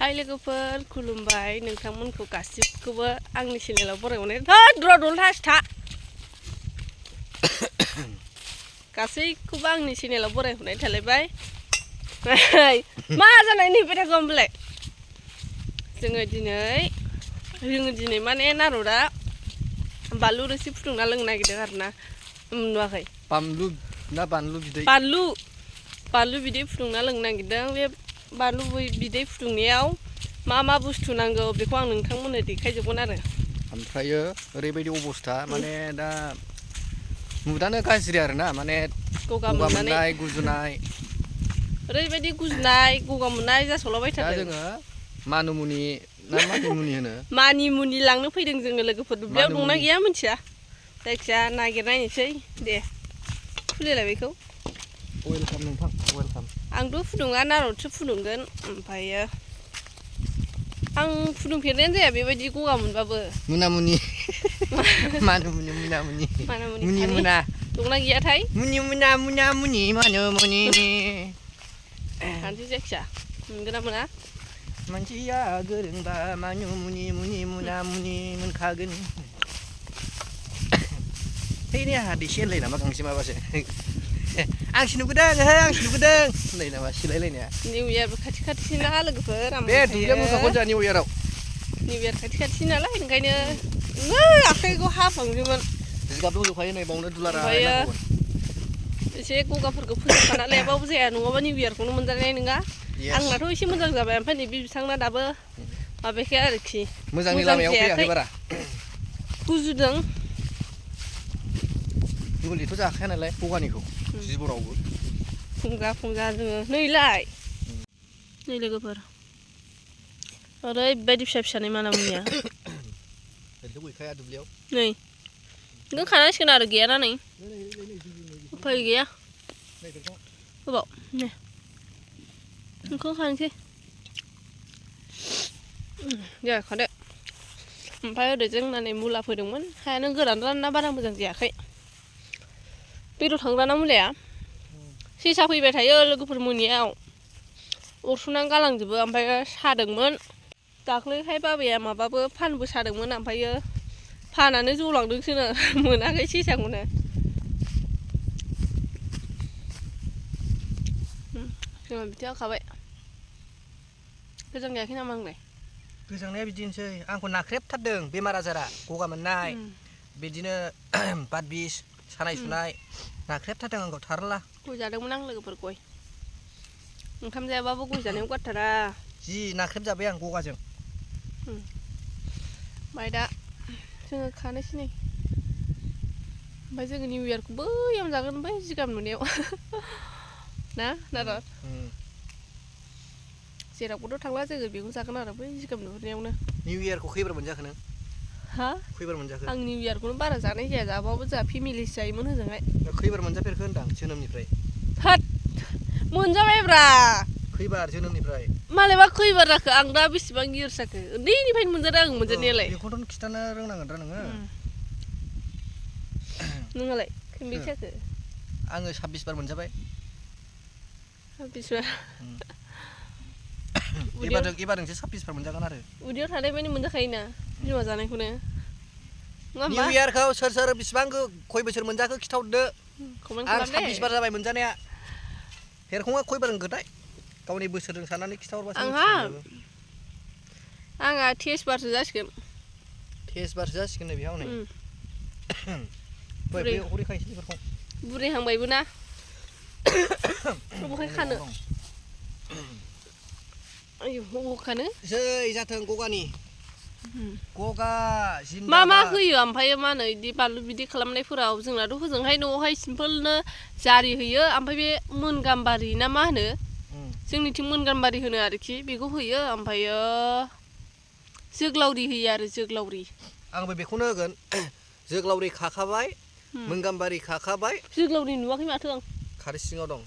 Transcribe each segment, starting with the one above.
हाय लोगोफोर खुलुमबाय नोंथांमोनखौ गासिबखौबो आंनि चेनेलाव बरायहरनाय द्रदल थास्था गासैखौबो आंनि चेनेलाव बरायहरनाय थालायबाय मा जानाय नैबे थागोनलाय जोङो दिनै माने नारदा बानलु रोसि फुदुंना लोंनो नागिरदों आरोना नुवाखै बानलु बिदै फुदुंना लोंनो नागिरदों बे बानलु बिदै फुदुंनायाव मा बुस्थु नांगौ बेखौ आं नोंथांमोननो देखायजोबगोन आरो ओमफ्रायो ओरैबायदि अबस्था माने दा मुदानो गाज्रि आरोना माने गगा मोननाय गुजुनाय ओरैबायदि गुजुनाय गगा मोननाय जासावलाबायथारदों दा जोङो मानिमुनि होनो मानिमुनि लांनो फैदों जोङो लोगोफोर दुब्लियाव दंना गैया मिथिया जायखिया नागिरनायनोसै दे खुलिलाय बेखौ वेलकाम नोंथां वेलकाम आंथ' फुदुङा नारदसो फुदुंगोन ओमफ्रायो आं फुदुंफेरनायानो जाया बेबायदि गगा मोनबाबो मुनामुनि मानिमुनि मुनि मुना दंना गैयाथाय मुनि मानिमुनि हानसै जायखिया मोनगोन ना मोना मानसिया गोरोंबा मानिमुनि मुनि मोनखागोन हैनि आंहा देसेनलाय नामा गांसे माबासो आंसो नुबोदों होनलाय नामा सिलायलायनाया निउ इयारबो खाथि ना लोगोफोर बे दुब्लियाव मोखाखौ जा निउ इयार खाथि नालाय ओंखायनो आखाइखौ हाफ्लांजोबोन जिगाब दंजोबखायो नै बावनो दुलारा एसे गगाफोरखौ फोजोबखाना लायाबाबो जाया नङाबा निउ इयारखौनो मोनजानाय नङा आंनाथ' एसे मोजां जाबाय ओमफ्राय नै बिथांना दाबो माबायाखै आरोखि मोजांनि लामायाव फैयाखै बारा गुजुदों मुलिथ' जाखाया नालाय गगानिखौ जिबरावबो फुंजा जोङो नैलाय नै लोगोफोर ओरैबायदि फिसानि मानामुनिया ओरैथ' गैखाया दुब्लियाव नै नों खानांसिगोन आरो गैयाना नै उफाय गैया गोबाव नै नोंखौ खानोसै दे खादो ओमफ्राय ओरै जोंना नै मुला फोदोंमोन हायानो गोरान बारा मोजां जायाखै बेदर थांग्राना मुलाया सेसा फैबाय थायो लोगोफोर मोनायाव अरस'नानै गालांजोबो ओमफ्राय सादोंमोन दाख्लैहाय बाबाया माबाबो फानबो सादोंमोन ओमफ्रायो फानानो जलांदोंसोनो मोनाखै सेसाखौनो जोंहा बिदि होखाबाय गोजां जायाखै नामा आंलाय गोजांनाया बिदिनोसै आंखौ नाख्रेबथारदों बेमार आजारा गगा मोननाय बिदिनो बात बिस सानाय सुनाय नाख्रेबथारदों आंखौ थारला गय जादोंमोन आं लोगोफोर गय ओंखाम जायाबाबो गय जानायाव गारथारा जि नाख्रेबजाबाय आं गगाजों ओमफ्राय दा जोङो खानोसै नै ओमफ्राय जोङो निउ इयारखौ बैयाव जागोन ओमफ्राय जिगाब नुनायाव ना नारद जेरावबोथ' थांला जोङो बेखौ जागोन आरो बै जिगाब नुहुरनायावनो निउ इयारखौ खैबार मोनजाखो नों हा खैबार मोनजाखो आं निउ इयारखौनो बारा जानाय जाया जाबाबो जोंहा फेमिलिसो जायोमोन होजोंहाय खैबार मोनजाफेरखो होनदां जोनोमनिफ्राय थोद मोनजाबायब्रा खैबार जोनोमनिफ्राय मालायबा खैबार जाखो आं दा बेसेबां इयार्स जाखो उन्दैनिफ्रायनो मोनजादों आं मोनजानायालाय बेखौथ' खिथानो रोंनांगोन नोङो नोंहालाय खनबेसे जाखो आङो 26 बार मोनजाबाय 26 बार एबारजोंसो 26 बार मोनजागोन आरो उदैयाव थानाय मानि मोनजाखायोना बिमा जानायखौनो निउ इयारखौ सोर बेसेबां खय बोसोर मोनजाखो खिथाहरदो आं 26 बार जाबाय मोनजानाया हेरखङा खय बार होनखोथाय गावनि बोसोरजों साननानै खिथाहरबासो आंहा 23 बारसो जासिगोन 23 बारसो जासिगोन नै बेयाव नै हरै खायसै बेफोरखौ बुरैहांबायबो ना बबेहाय खानो आयौ बबाव खानो जै जाथों गगानि गगा मा होयो ओमफ्राय मा होनो बिदि बानलु बिदि खालामनायफोराव जोंनाथ' हजोंहाय न'आवहाय सिम्पोलनो जारि होयो ओमफ्राय बे मोन गाम्बारि ना मा होनो जोंनिथिं मोन गाम्बारि होनो आरोखि बेखौ होयो ओमफ्रायो जोग्लावरि होयो आरो जोग्लावरि आंबो बेखौनो होगोन जोग्लावरि खाखाबाय मोन गाम्बारि खाखाबाय जोग्लावरि नुवाखै माथो आं खारै सिङाव दं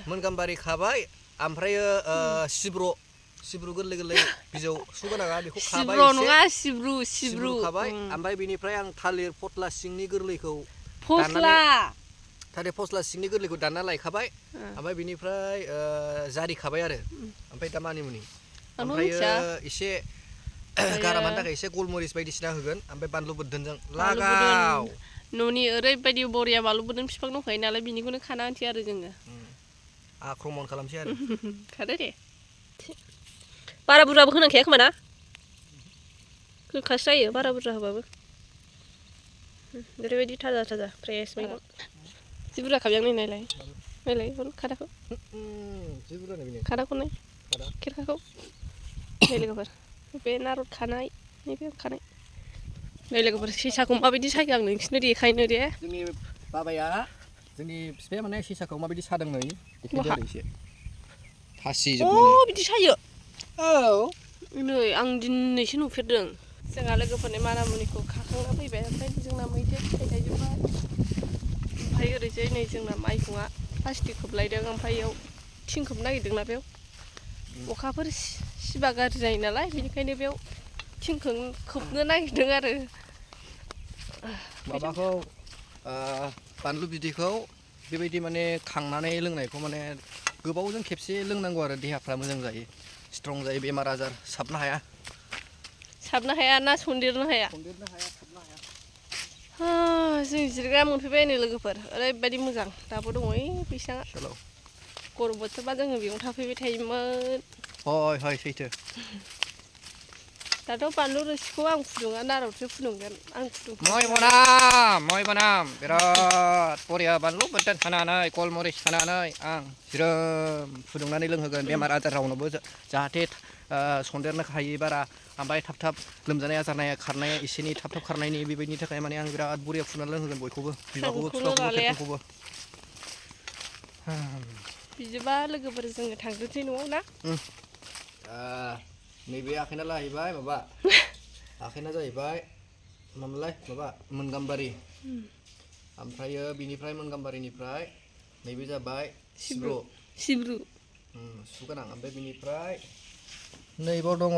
मोन गाम्बारि खाबाय ओमफ्रायो सिब्रु गोरलै बिजौ सुगोनाङा बेखौ खाबाय सिब्रु नङा सिब्रु खाबाय ओमफ्राय बेनिफ्राय आं थालिर फस्ला सिंनि गोरलैखौ थालिर फस्ला सिंनि गोरलैखौ दानना लायखाबाय ओमफ्राय बेनिफ्राय जारि खाबाय आरो ओमफ्राय दा मानिमुनि ओमफ्रायो एसे गारामानि थाखाय एसे गलमरिस बायदिसिना होगोन ओमफ्राय बानलु बोरदोनजों लागाव न'नि ओरैबायदि बरिया बानलु बोरदोन बिफां दंखायो नालाय बिनिखौनो खाना होनसै आरो जोङो आक्रमन खालामसै आरो खादो दे बारा बुरजाबो होनांखाया खोमा ना गोखासो जायो बारा बुरजा होबाबो ओरैबायदि थाजा थाजा फ्रेस मैगं जि बुरजा खाबजां नायलाय नायलाय खादाखौ खादाखौ नाय खेरखाखौ नै लोगोफोर बे नारद खानाय नैबे खानाय नै लोगोफोर सेसाखौ माबायदि सायो आं नोंसिनो देखायनो दे जोंनि बाबाया जोंनि बिफाया माने सेसाखौ माबायदि सादों नै देखायदो आरो एसे फासि जोबनानै बिदि सायो औ नै आं दिनैसो नुफेरदों जोंहा लोगोफोरनि मानामुनिखौ खाखांना फैबाय ओमफ्राय जोंना मैदेर फिथाइ थाइजोब्बाय ओमफ्राय ओरैजाय नै जोंना माइहुङा प्लास्टिक खोबलायदों ओमफ्राय इयाव थिं खोबनो नागिरदोंना बेयाव अखाफोर सिबा गाज्रि जायो नालाय बेनिखायनो बेयाव थिंखौ खोबनो नागिरदों आरो माबाखौ बानलु बिदैखौ बेबायदि माने खांनानै लोंनायखौ माने गोबावजों खेबसे लोंनांगौ आरो देहाफ्रा मोजां जायो स्ट्रं जायो बेमार आजार साबनो हाया ना सन्देरनो हाया जों जिरायग्रा मोनफैबाय नै लोगोफोर ओरैबायदि मोजां दाबो दङ ओइ बैसाङा गरम बोथोरबा जोङो बेयावनो थाफैबाय थायोमोन हय सैथो दाथ' बानलु रोसिखौ आं फुदुङा नारदसो फुदुंगोन आं मय बनाम बिराद बरिया बानलु बोरदोन खानानै गलमरिस खानानै आं ज्रोम फुदुंनानै लोंहोगोन बेमार आजार रावनोबो जाहाथे सन्देरनो हायि बारा ओमफ्राय थाब थाब लोमजानाय आजारनाया खारनाया एसेनि थाब थाब खारनायनि बेबायदिनि थाखाय माने आं बिराद बरिया फुदुंनानै लोंहोगोन बयखौबो बिमाखौबो बिफाखौबो खेरखाखौबो बिदिबा लोगोफोर जोङो थांग्रोसै न'आव ना नैबे आखाइना जाहैबाय माबा आखाइना जाहैबाय मामोनलाय माबा मोनगाम्बारि ओमफ्रायो बिनिफ्राय मोनगाम्बारिनिफ्राय नैबे जाबाय सिब्रु सु गोनां ओमफ्राय बिनिफ्राय नैबाव दङ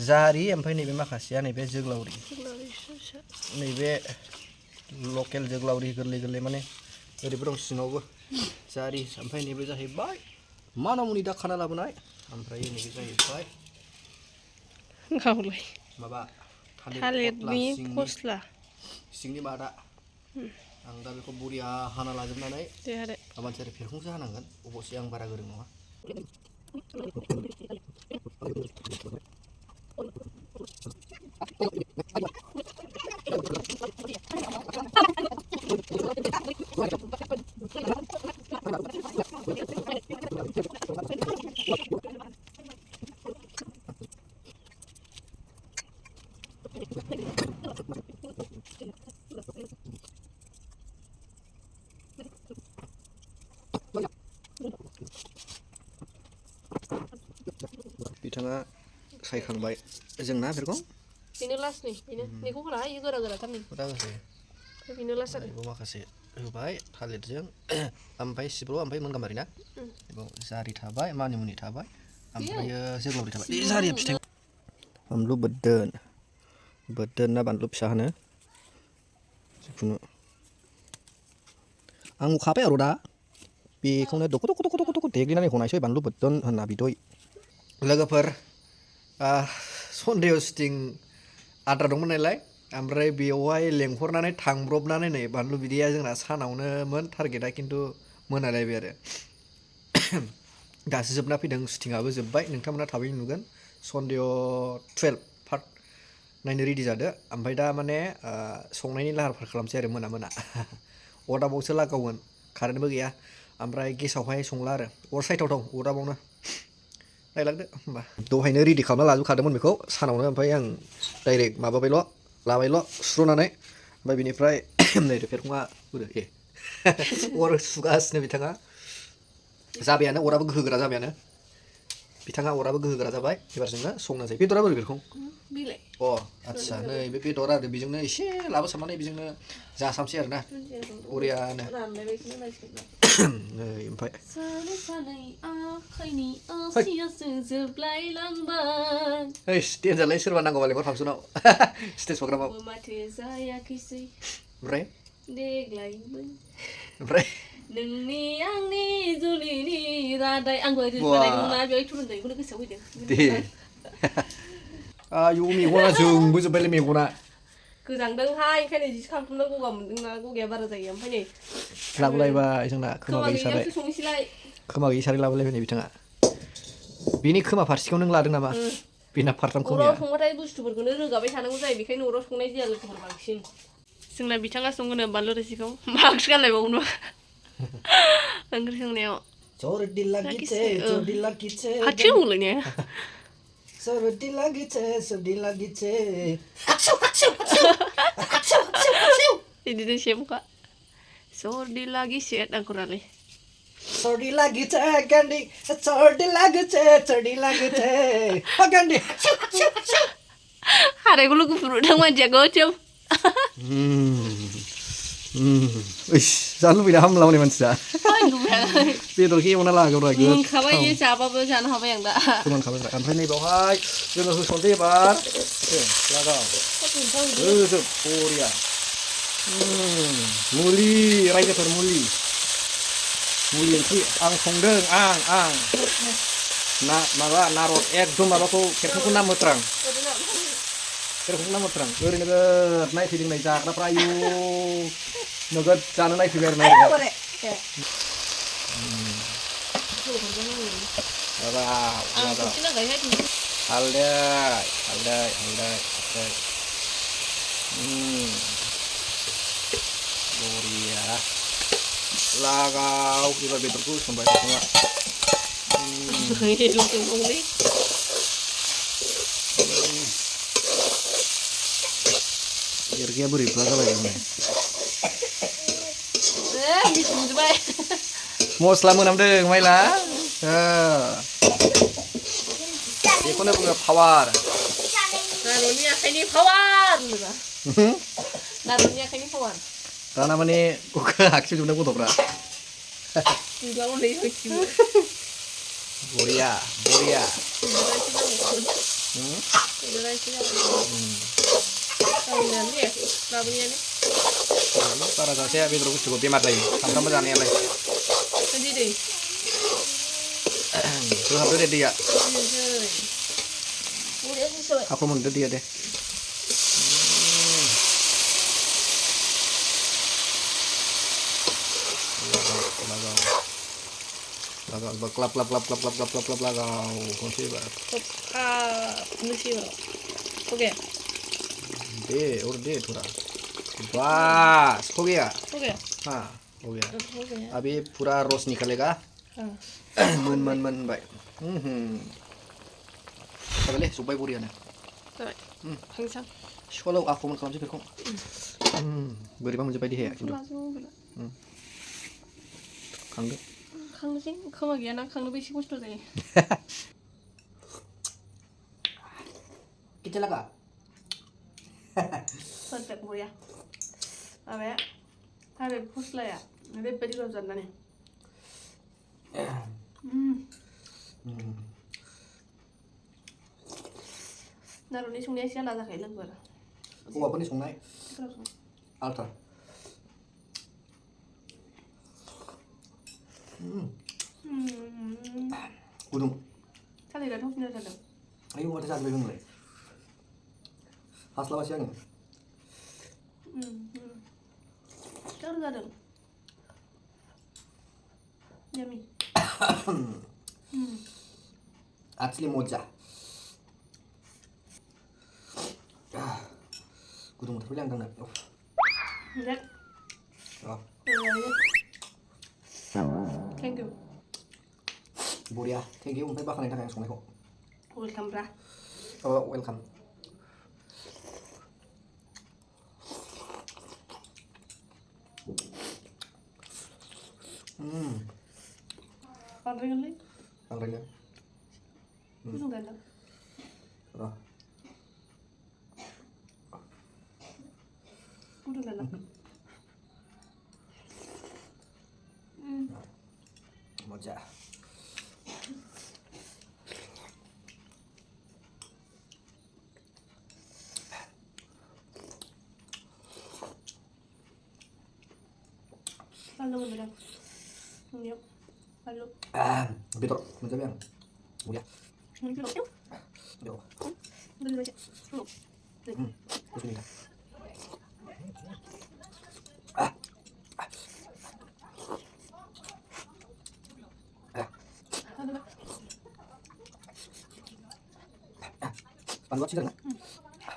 जारि ओमफ्राय नैबे माखासेया नैबे जोग्लावरि नैबे लकेल जोग्लावरि गोरलै गोरलै माने ओरैबो दं सिङावबो जारि ओमफ्राय नैबे जाहैबाय मानामुनि दा खाना लाबोनाय ओमफ्राय नैबे जाहैबाय माबा थालिरनि फस्ला सिंनि मादा आं दा बेखौ बरिया हाना लाजोबनानै मानसि आरो फेरखंसो हानांगोन अबसे आं बारा गोरों नङा बिथाङा सायखांबाय जोंना बेफोरखौ बेनो लास्ट बेखौ होना हायो गोरा गोराथार नै बेनो लास्ट आरो माखासे होबाय थालिरजों ओमफ्राय सिब्रु ओमफ्राय मोनगाम्बारि ना जारि थाबाय मानिमुनि थाबाय ओमफ्रायो जोग्लावरि थाबाय जारिया फिथाइ बानलु बोरदोन ना बानलु फिसा होनो जिखुनु आं नुखाबाय आरो दा बेखौनो दख' देग्लिनानै हनायसै बानलु बोरदोन होनना बिदै लोगोफोर सन्देयाव सुटिं आद्रा दंमोन नालाय ओमफ्राय बेवहाय लेंहरनानै थांब्रबनानै नै बानलु बिदैया जोंना सानावनोमोन टारगेटआ खिन्थु मोनालायबाय आरो दासो जोबना फैदों सुटिंआबो जोब्बाय नोंथांमोना थाबैनो नुगोन सन्देयाव 12 पार्ट नायनो रेडि जादो ओमफ्राय दा माने संनायनि लाहार फाहार खालामसै आरो मोना अरदाबावसो लागावगोन कारेन्टबो गैया ओमफ्राय गेसावहाय संला आरो अर साइटाव दं अरदाबावनो नायलांदो होमबा दहायनो रेडि खालामना लाजोबखादोंमोन बेखौ सानावनो ओमफ्राय आं डाइरेक्ट लाबायल' सुस्र'नानै ओमफ्राय बिनिफ्राय नै फेरखङा अर सुगासिनो बिथाङा जाबायानो अराबो गोहोगोरा जाबायानो बिथाङा अराबो गोहोगोरा जाबाय एबारजोंनो संनोसै बेदरा बोरै बेरखं आदसा नै बे बेदर आरो बेजोंनो एसे लाबोसाबनानै बेजोंनो जासाबसै आरो ना बरियानो नै ओमफ्राय देन्जारलै सोरबा नांगौबा लेंहर फांसनाव स्टेज प्रग्रामाव ओमफ्राय देग्लायबो ओमफ्राय नोंनि आंनि जुलिनि रादाय आं दहाय बा। बानायदोंमोन ना बेवहाय थुलुंगाखौनो गोसोआव फैदों दे आयु मेगना जोंबोजोब्बायलै मेगना गोजांदोंहाय ओंखायनो जि खालामथुमना गगा मोनदोंना गगाया बारा जायो ओमफ्राय नै लाबोलायबाय जोंना खोमा खोमा गैयि साराय गैयियावसो संनोसैलाय खोमा गैयि साराय लाबोलायबाय नै बिथाङा बिनि खोमा फारसेखौ नों लादों नामा बेना फारथाम अराव खोमाया संबाथाय बुस्थुफोरखौनो रोगाबाय थानांगौ जायो बेखायनो अराव संनाय जाया लोगोफोर बांसिन जोंना बिथाङा संगोनो बानलु रोसिखौ मास्क गानलायबावगोन ओंख्रि संनायाव चोरटी लागिছে चोरटी लागिছে हाथिं बुंलायनाया चोरटी लागिছে बिदिनो सेमखा सर्दी लागिছে आंखौरालाय चोरटी लागिছে क्यान्डी चोरटी लागिছে क्यान्डी हारायखौ लोगोफोर नुदों मानसिया गोथियाव इस जानो लुबैना हामला हनै मानसिया बेदरखौ एवना लाग्रोबाय मोनखाबाय इयो जाबाबो जानो हाबाय आं दा फोमोनखाबाय ओमफ्राय नैबावहाय जोङो होसनसै एबार लागाव होजोब बरिया मुलि रायजोफोर मुलि ओंख्रि आं संदों आं ना माबा नारद एकदम माबाखौ खेरखाखौ नामोत्रां खेरखाखौ नामोत्रां ओरैनो नोगोद नायफैदों नै जाग्राफ्रा आयु नोगोद जानो नायफैबाय आरो नायबाय हालदै बरिया लागाव एबार बेदरखौ होसनबाय बिथाङा एरगाया बोरैबा जाबाय मस्ला मोनामदों माइला बेखौनो बुङो पावार नार'नि आखाइनि पावार नार'नि आखाइनि पावार दाना माने आखिजोबनाय गथ'फ्रा बरिया बारा जाजाया बेदर बुस्थुखौ बेमार जायो सानफ्रामबो जानायालाय जोंहाबो दे दैया हाखौ मोनदो दैया दे लगाव क्लाब लगाव खनसे एबार दे और दे थोड़ा बस हो गया हाँ हो गया अभी पूरा रस निकलेगा मन भाई जाबायलै जोब्बाय बरियानो सिखालाव आखमन खालामसै बेखौ बोरैबा मोनजोब्बाय देहाया खिन्थु खांदो खांनोसै खोमा गैयाना खांनोबो एसे खस्थ' जायो कितने लगा perfect बरिया माबाया थालिर फस्लाया ओरैबायदि गोथाव जानानै नार'नि संनाया एसे आलादा जाखायो लोगोफोर हौवाफोरनि संनाय आलदा गुदुं थालिरा थावसिना जादों आयौ माथो जाजोब्बाय नोंलाय हास्लाबासै आङो गोथाव जादों यामि आचलि मजा गुदुं मोनथारबायलै आं दांनो थेंक इउ बरिया थेंक इउ ओमफ्राय बाख्नायनि थाखाय आं संनायखौ वेलकाम ब्रा वेलकाम बांद्रायगोनलै बांद्रायनो गुदुं जादों गुदुं जादों मजा Ăn luôn rồi đâu. Nhiều. Ăn luôn. Betul, macam yang. Mulia. Mình cứ đổ. Yo. Lên lên. Đổ. Terus ini dah. Pan buat sih kan?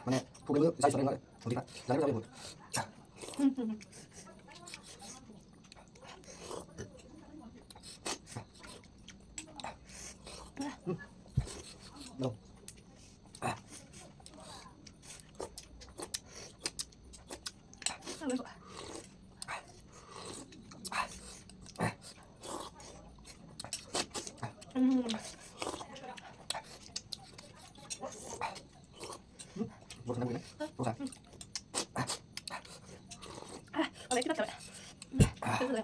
Mana? Pukul dulu, saya sore nggak? Nanti pak, jangan sampai mut. No. Ăn luôn. Buat senang gini. Buat apa? Ở đây cái bắt đầu. Từ từ.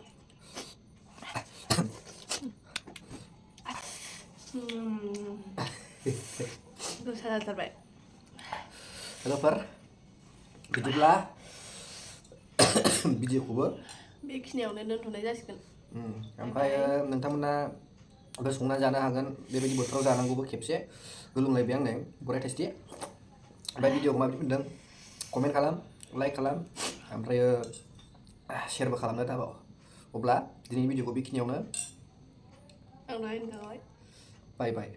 Gue salah terbaik. Halo Fer. Gitulah. Video kubur. बेखिनियावनो दोनथ'नाय जासिगोन. ओमफ्राय नोंथांमोना बे संना जानो हागोन बेबायदि बोथोराव जानांगौबो खेबसे गोलोमलायबाय आंनो बराय टेस्टि ओमफ्राय भिडिअखौ माबायदि मोनदों कमेन्ट खालाम लाइक खालाम ओमफ्राय शेयारबो खालामनो दाबाव अब्ला दिनैनि भिडिअखौ बेखिनियावनो Ăn nói anh nói. बाय बाय